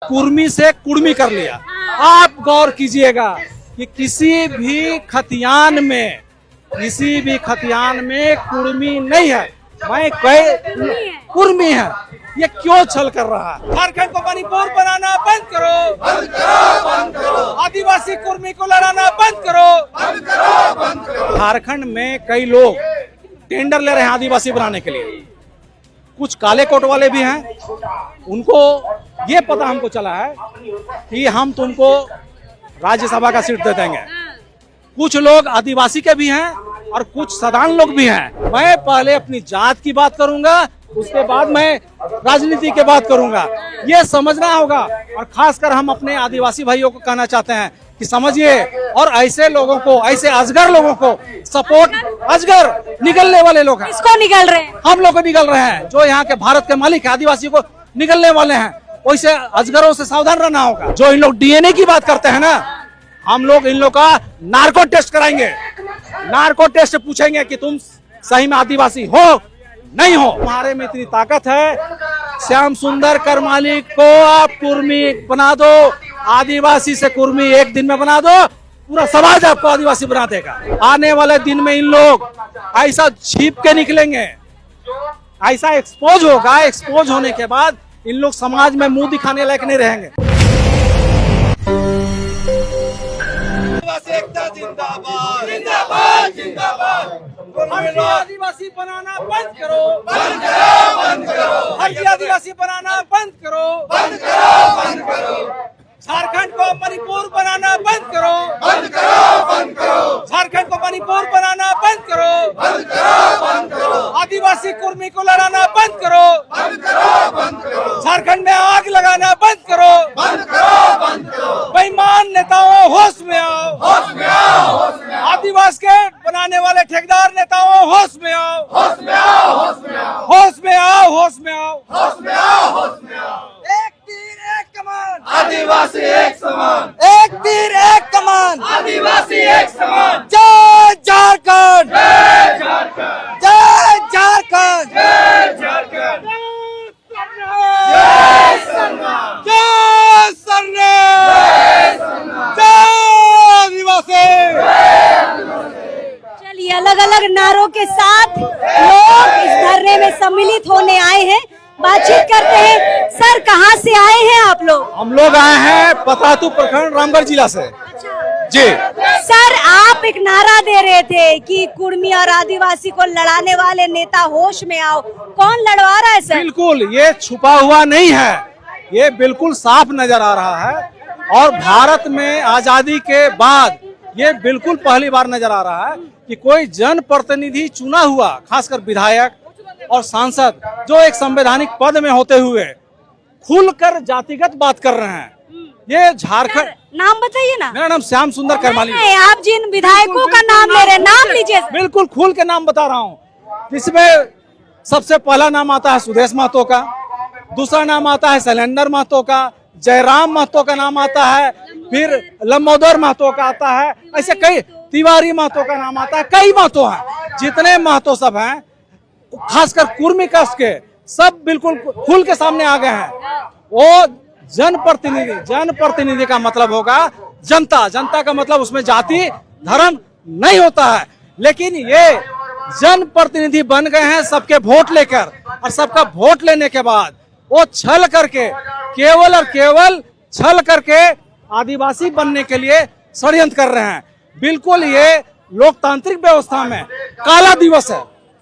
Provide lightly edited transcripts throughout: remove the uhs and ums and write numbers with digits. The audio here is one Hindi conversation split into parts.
कुर्मी से कुर्मी कर लिया। आप गौर कीजिएगा कि किसी भी खतियान में कुर्मी नहीं है, मैं कहे कुर्मी है। ये क्यों छल कर रहा है? झारखंड को मणिपुर बनाना बंद करो, बंद करो, बंद करो। आदिवासी कुर्मी को लड़ाना बंद करो, बंद करो, बंद करो। झारखंड में कई लोग टेंडर ले रहे हैं आदिवासी बनाने के लिए। कुछ काले कोट वाले भी हैं, उनको ये पता हमको चला है कि हम तुमको राज्यसभा का सीट दे देंगे। कुछ लोग आदिवासी के भी हैं और कुछ सदान लोग भी हैं। मैं पहले अपनी जात की बात करूंगा, उसके बाद मैं राजनीति की बात करूंगा। ये समझना होगा। और खासकर हम अपने आदिवासी भाइयों को कहना चाहते हैं कि समझिए, और ऐसे लोगों को, ऐसे अजगर लोगों को सपोर्ट, अजगर निगलने वाले लोग हैं। इसको निगल रहे हैं, हम लोग को निगल रहे हैं। जो यहाँ के भारत के मालिक है, आदिवासी को निगलने वाले हैं। वैसे अजगरों से सावधान रहना होगा। जो इन लोग डीएनए की बात करते हैं ना, हम लोग इन लोग का नार्को टेस्ट कराएंगे। नार्को टेस्ट पूछेंगे कि तुम सही में आदिवासी हो नहीं हो। तुम्हारे में इतनी ताकत है, श्याम सुंदर करमाली को आप कुर्मी बना दो, आदिवासी से कुर्मी एक दिन में बना दो, पूरा समाज आपको आदिवासी बना देगा। आने वाले दिन में इन लोग ऐसा छिप के निकलेंगे, ऐसा एक्सपोज होगा। एक्सपोज होने के बाद इन लोग समाज में मुंह दिखाने लायक नहीं रहेंगे। जिंदाबाद, जिंदाबाद, जिंदाबाद। आदिवासी बनाना बंद करो, बंद करो, बंद करो। हर आदिवासी बनाना बंद करो, बंद करो, बंद करो। झारखंड को मणिपुर बनाना बंद करो, बंद करो, बंद करो। झारखंड को मणिपुर बनाना बंद करो, बंद करो, बंद करो। आदिवासी कुर्मी को लड़ाना बंद करो, बंद करो, बंद करो। झारखंड में आग लगाना बंद करो, बंद करो, बंद करो। बेईमान नेताओं होश में आओ, होश में आओ, होश में आओ। आदिवासी के बनाने वाले ठेकेदार नेताओं होश में आओ, होश में आओ, होश में आओ, होश में आओ, होश में आओ, होश में आओ, होश में आओ। एक तीर एक कमान, आदिवासी एक समान। एक तीर एक कमान, आदिवासी एक समान। जय झारखंड, जय झारखंड, जय झारखंड, जय झारखंड। जय सरना, जय सरना, जय सरना, जय आदिवासी। चलिए, अलग अलग नारों के साथ लोग इस धरने में सम्मिलित होने आए हैं। बातचीत करते हैं। सर, कहाँ से आए हैं आप लोग? हम लोग आए हैं पतातू प्रखंड रामगढ़ जिला से। जी सर, आप एक नारा दे रहे थे कि कुर्मी और आदिवासी को लड़ाने वाले नेता होश में आओ। कौन लड़वा रहा है सर? बिल्कुल, ये छुपा हुआ नहीं है, ये बिल्कुल साफ नजर आ रहा है। और भारत में आजादी के बाद ये बिल्कुल पहली बार नजर आ रहा है कि कोई जनप्रतिनिधि चुना हुआ, खासकर विधायक और सांसद, जो एक संवैधानिक पद में होते हुए खुलकर जातिगत बात कर रहे हैं। ये झारखंड। नाम बताइए ना। मेरा नाम श्याम सुंदर करमाली। आप जिन विधायकों का नाम ले रहे हैं, नाम लीजिए। बिल्कुल खुल के नाम बता रहा हूँ। इसमें सबसे पहला नाम आता है सुदेश महतो का, दूसरा नाम आता है शैलेंद्र महतो का, जयराम महतो का नाम आता है, फिर लंबोदर महतो का आता है, ऐसे कई, तिवारी महतो का नाम आता है, कई महतो हैं। जितने महतो सब हैं, खासकर कुर्मी कास्ट के, सब बिल्कुल खुल के सामने आ गए हैं। वो जनप्रतिनिधि, जनप्रतिनिधि का मतलब होगा जनता, जनता का मतलब उसमें जाति धर्म नहीं होता है। लेकिन ये जनप्रतिनिधि बन गए हैं सबके वोट लेकर, और सबका वोट लेने के बाद वो छल करके, केवल और केवल छल करके आदिवासी बनने के लिए षड्यंत्र कर रहे हैं। बिल्कुल ये लोकतांत्रिक व्यवस्था में काला दिवस है।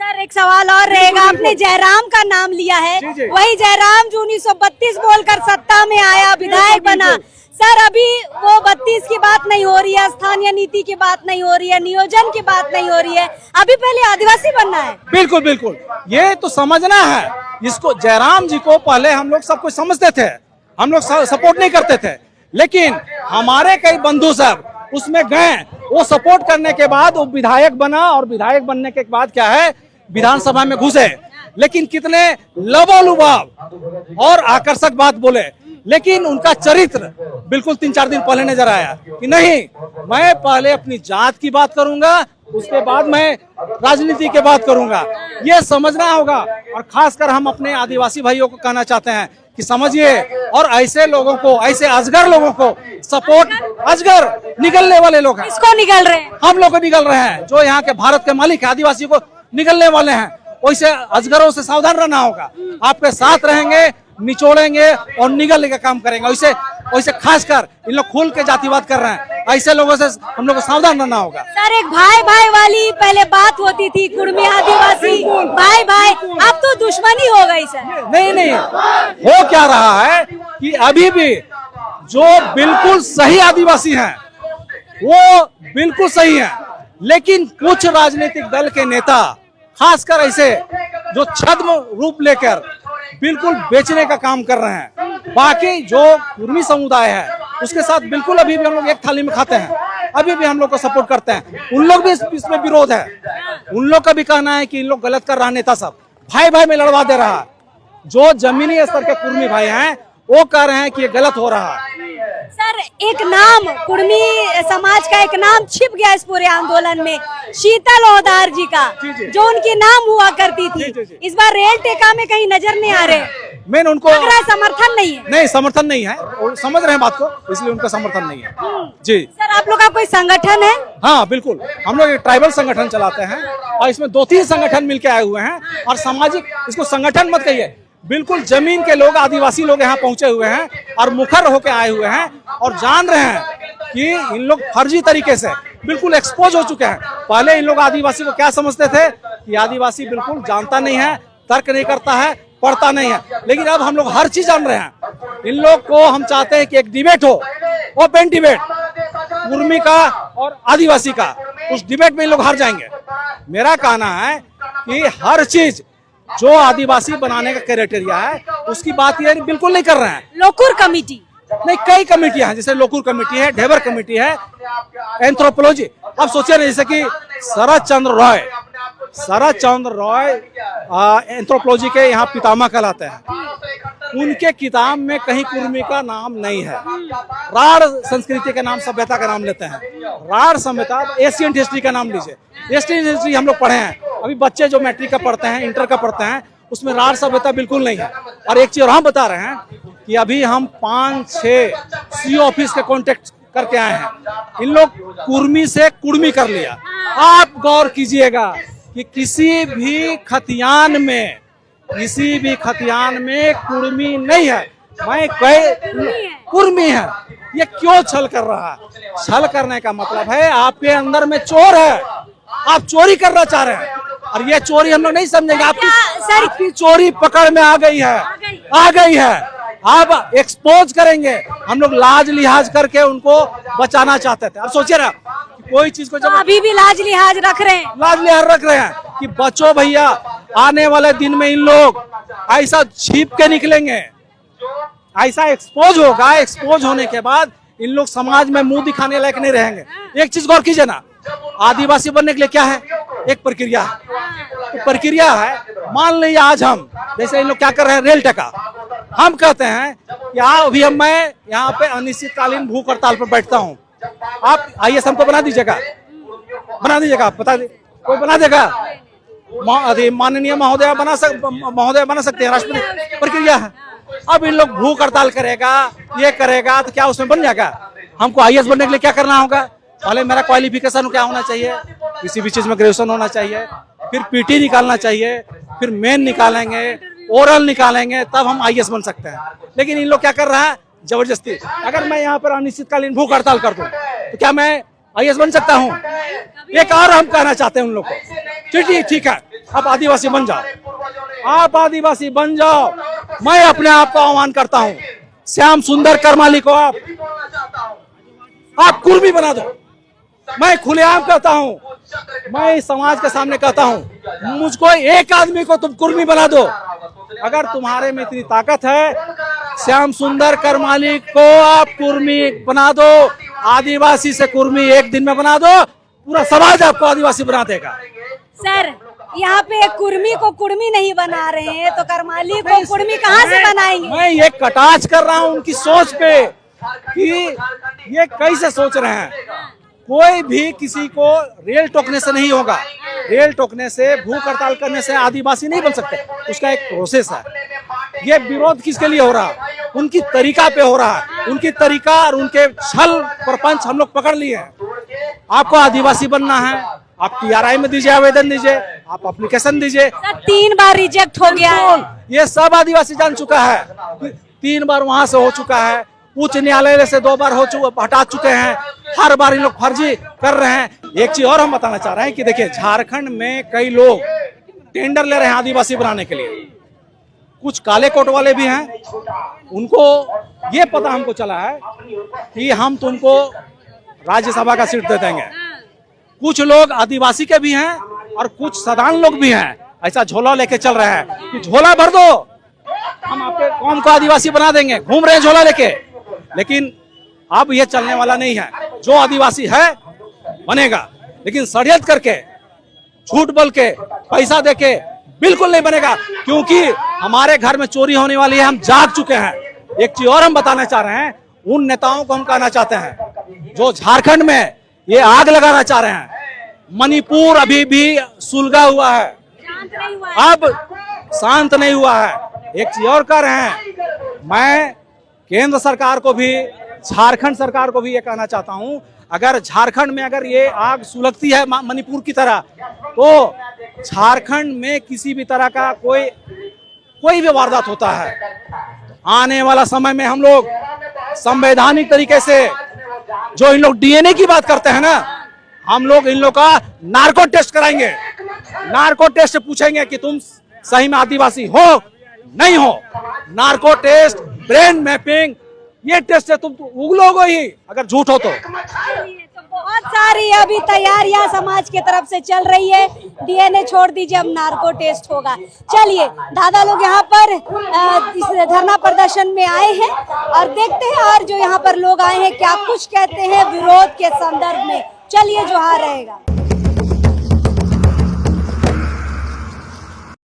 सर, एक सवाल और रहेगा। आपने जयराम का नाम लिया है, जी, जी। वही जयराम जो 1932 बोलकर सत्ता में आया, विधायक बना। सर, अभी वो 32 की बात नहीं हो रही है, स्थानीय नीति की बात नहीं हो रही है, नियोजन की बात नहीं हो रही है। अभी पहले आदिवासी बनना है। बिल्कुल बिल्कुल, ये तो समझना है इसको। जयराम जी को पहले हम लोग सब कुछ समझते थे, हम लोग सपोर्ट नहीं करते थे। लेकिन हमारे कई बंधु सब उसमें गए, वो सपोर्ट करने के बाद वो विधायक बना, और विधायक बनने के बाद क्या है, विधानसभा में घुसे। लेकिन कितने लबोलुबाब और आकर्षक बात बोले, लेकिन उनका चरित्र बिल्कुल 3-4 दिन पहले नजर आया कि नहीं, मैं पहले अपनी जात की बात करूंगा, उसके बाद मैं राजनीति की बात करूंगा। ये समझना होगा, और खासकर हम अपने आदिवासी भाइयों को कहना चाहते हैं कि समझिए, और ऐसे लोगों को, ऐसे अजगर लोगों को सपोर्ट, अजगर निगलने वाले लोग हैं, किसको निकल रहे हैं? हम लोग को निगल रहे हैं, जो यहाँ के भारत के मालिक है, आदिवासी को निगलने वाले हैं। वैसे अजगरों से सावधान रहना होगा, आपके साथ रहेंगे, निचोड़ेंगे और निगलने का काम करेंगे। वैसे खासकर इन लोग खुल के जातिवाद कर रहे हैं, ऐसे लोगों से हम लोग को सावधान रहना होगा। सर, एक भाई भाई वाली पहले बात होती थी, कुर्मी आदिवासी भाई भाई, अब तो दुश्मनी हो गई सर। नहीं, हो क्या रहा है कि अभी भी जो बिल्कुल सही आदिवासी हैं वो बिल्कुल सही हैं, लेकिन कुछ राजनीतिक दल के नेता खासकर ऐसे जो छद्म रूप लेकर बिल्कुल बेचने का काम कर रहे हैं। बाकी जो कुर्मी समुदाय है उसके साथ बिल्कुल अभी भी हम लोग एक थाली में खाते हैं, अभी भी हम लोग को सपोर्ट करते हैं। उन लोग भी इसमें विरोध है, उन लोग का भी कहना है कि इन लोग गलत कर रहा है, नेता सब भाई भाई में लड़वा दे रहा है। जो जमीनी स्तर के कुर्मी भाई हैं वो कह रहे हैं कि ये गलत हो रहा है। सर, एक नाम कुर्मी समाज का एक नाम छिप गया इस पूरे आंदोलन में, शीतल ओहदार जी का, जो उनकी नाम हुआ करती थी। इस बार रेल टेका में कहीं नजर नहीं आ रहे। मैं उनको लग रहा है समर्थन नहीं है। नहीं, समर्थन नहीं है, वो समझ रहे हैं बात को, इसलिए उनका समर्थन नहीं है। जी सर, आप लोग का कोई संगठन है? हाँ बिल्कुल, हम लोग एक ट्राइबल संगठन चलाते हैं और इसमें 2-3 संगठन मिलके आए हुए हैं। और सामाजिक, इसको संगठन मत कहिए, बिल्कुल जमीन के लोग, आदिवासी लोग यहाँ पहुंचे हुए हैं और मुखर होके आए हुए हैं और जान रहे हैं कि इन लोग फर्जी तरीके से बिल्कुल एक्सपोज हो चुके हैं। पहले इन लोग आदिवासी को क्या समझते थे कि आदिवासी बिल्कुल जानता नहीं है, तर्क नहीं करता है, पढ़ता नहीं है, लेकिन अब हम लोग हर चीज जान रहे हैं। इन लोग को हम चाहते हैं कि एक डिबेट हो, ओपन डिबेट, कुर्मी का और आदिवासी का, उस डिबेट में इन लोग हार जाएंगे। मेरा कहना है कि हर चीज जो आदिवासी बनाने का क्राइटेरिया है उसकी बात ये बिल्कुल नहीं कर रहे हैं। लोकुर कमेटी नहीं, कई कमेटियां हैं, जैसे लोकुर कमेटी है, ढेबर कमेटी है, एंथ्रोपोलॉजी। अब सोचिए ना, जैसे कि शरद चंद्र रॉय एंथ्रोपोलॉजी के यहाँ पितामह कहलाते हैं। उनके किताब में कहीं कुर्मी का नाम नहीं है। राढ़ संस्कृति का नाम, सभ्यता का नाम लेते हैं। राढ़ सभ्यता, एशियन हिस्ट्री का नाम लीजिए, एशियन हिस्ट्री हम लोग पढ़े हैं। अभी बच्चे जो मैट्रिक का पढ़ते हैं, इंटर का पढ़ते हैं, उसमें राढ़ सभ्यता बिल्कुल नहीं है। और एक चीज और हम बता रहे हैं कि अभी हम 5-6 सी ऑफिस के कॉन्टेक्ट करके आए हैं। इन लोग कुर्मी से कुर्मी कर लिया। आप गौर कीजिएगा कि किसी भी खतियान में कुर्मी नहीं है। मैं कुर्मी है, ये क्यों छल कर रहा है? छल करने का मतलब है आपके अंदर में चोर है, आप चोरी करना चाह रहे हैं, और ये चोरी हम लोग नहीं समझेंगे। आपकी चोरी पकड़ में आ गई है। आप एक्सपोज करेंगे, हम लोग लाज लिहाज करके उनको बचाना चाहते थे। अब सोचिए ना, कोई चीज को जब अभी भी लाज लिहाज रख रहे हैं कि बच्चों भैया, आने वाले दिन में इन लोग ऐसा छिप के निकलेंगे, ऐसा एक्सपोज होगा। एक्सपोज होने के बाद इन लोग समाज में मुंह दिखाने लायक नहीं रहेंगे। एक चीज गौर कीजिए ना, आदिवासी बनने के लिए क्या है? एक प्रक्रिया है। तो प्रक्रिया है, मान लीजिए आज हम, जैसे इन लोग क्या कर रहे हैं, रेल टेका, हम कहते हैं कि अभी मैं यहाँ पे अनिश्चितकालीन भूख हड़ताल पर बैठता हूँ, आप आइए हमको बना दीजिएगा, बता दे, कोई बना देगा? माननीय महोदय बना सकते हैं, राष्ट्रपति। प्रक्रिया है। अब इन लोग भूख हड़ताल करेगा, ये करेगा, तो क्या उसमें बन जाएगा? हमको IAS बनने के लिए क्या करना होगा? पहले मेरा क्वालिफिकेशन क्या होना चाहिए? किसी भी चीज में ग्रेजुएशन होना चाहिए, फिर PT निकालना चाहिए, फिर मेन निकालेंगे, ओरल निकालेंगे, तब हम IAS बन सकते हैं। लेकिन इन लोग क्या कर रहा है? जबरदस्ती। अगर मैं यहाँ पर अनिश्चितकालीन भूख हड़ताल कर दूं तो क्या मैं IAS बन सकता हूँ? एक और हम कहना चाहते हैं उन लोग को, ठीक है, आप आदिवासी बन जाओ, मैं अपने आप को आह्वान करता हूँ, श्याम सुंदर करमाली को आप कुर्मी बना दो। मैं खुलेआम कहता हूँ, मैं इस समाज के सामने कहता हूँ, मुझको एक आदमी को तुम कुर्मी बना दो। अगर तुम्हारे में इतनी ताकत है, श्याम सुंदर करमाली को आप कुर्मी बना दो, आदिवासी से कुर्मी एक दिन में बना दो, पूरा समाज आपको आदिवासी बना देगा। सर, यहाँ पे कुर्मी को कुर्मी नहीं बना रहे हैं, तो करमाली को कुर्मी कहाँ से बनाएंगे? मैं ये कटाक्ष कर रहा हूँ उनकी सोच पे कि ये कैसे सोच रहे हैं। कोई भी किसी को रेल टोकने से नहीं होगा। रेल टोकने से, भूख हड़ताल करने से आदिवासी नहीं बन सकते, उसका एक प्रोसेस है। ये विरोध किसके लिए हो रहा है? उनकी तरीका पे हो रहा है। उनकी तरीका और उनके छल प्रपंच हम लोग पकड़ लिए हैं। आपको आदिवासी बनना है, आप TRI में दीजिए, आवेदन दीजिए, आप एप्लीकेशन दीजिए। सर 3 बार रिजेक्ट हो गया है। ये सब आदिवासी जान चुका है। 3 बार वहां से हो चुका है, उच्च न्यायालय से 2 बार हटा चुके हैं। हर बार इन लोग फर्जी कर रहे हैं। एक चीज और हम बताना चाह रहे हैं कि देखिए, झारखंड में कई लोग टेंडर ले रहे हैं आदिवासी बनाने के लिए। कुछ काले कोट वाले भी हैं, उनको ये पता हमको चला है कि हम तुमको राज्यसभा का सीट दे देंगे। कुछ लोग आदिवासी के भी हैं और कुछ साधारण लोग भी हैं, ऐसा झोला लेके चल रहे हैं कि झोला भर दो, हम आपके कौम को आदिवासी बना देंगे। घूम रहे हैं झोला लेके, लेकिन अब ये चलने वाला नहीं है। जो आदिवासी है बनेगा, लेकिन षड्यंत्र करके, झूठ बोल के, पैसा देके बिल्कुल नहीं बनेगा, क्योंकि हमारे घर में चोरी होने वाली है। हम जाग चुके हैं। एक चीज और हम बताना चाह रहे हैं, उन नेताओं को हम कहना चाहते हैं जो झारखंड में ये आग लगाना चाह रहे हैं। मणिपुर अभी भी सुलगा हुआ है, अब शांत नहीं हुआ है। एक चीज और कह रहे हैं, मैं केंद्र सरकार को भी, झारखंड सरकार को भी ये कहना चाहता हूं, अगर झारखंड में अगर ये आग सुलगती है मणिपुर की तरह, तो झारखंड में किसी भी तरह का कोई भी वारदात होता है, आने वाला समय में हम लोग संवैधानिक तरीके से, जो इन लोग DNA की बात करते हैं ना, हम लोग इन लोग का नार्को टेस्ट कराएंगे। नार्को टेस्ट पूछेंगे कि तुम सही में आदिवासी हो नहीं हो। नार्को टेस्ट, ब्रेन मैपिंग, ये टेस्ट है, तुम उगलोगे ही अगर झूठ हो तो। बहुत सारी अभी तैयारियां समाज के तरफ से चल रही है। DNA छोड़ दीजिए, अब नार्को टेस्ट होगा। चलिए, दादा लोग यहाँ पर इस धरना प्रदर्शन में आए हैं और देखते हैं और जो यहाँ पर लोग आए हैं क्या कुछ कहते हैं विरोध के संदर्भ में। चलिए, जोहार रहेगा।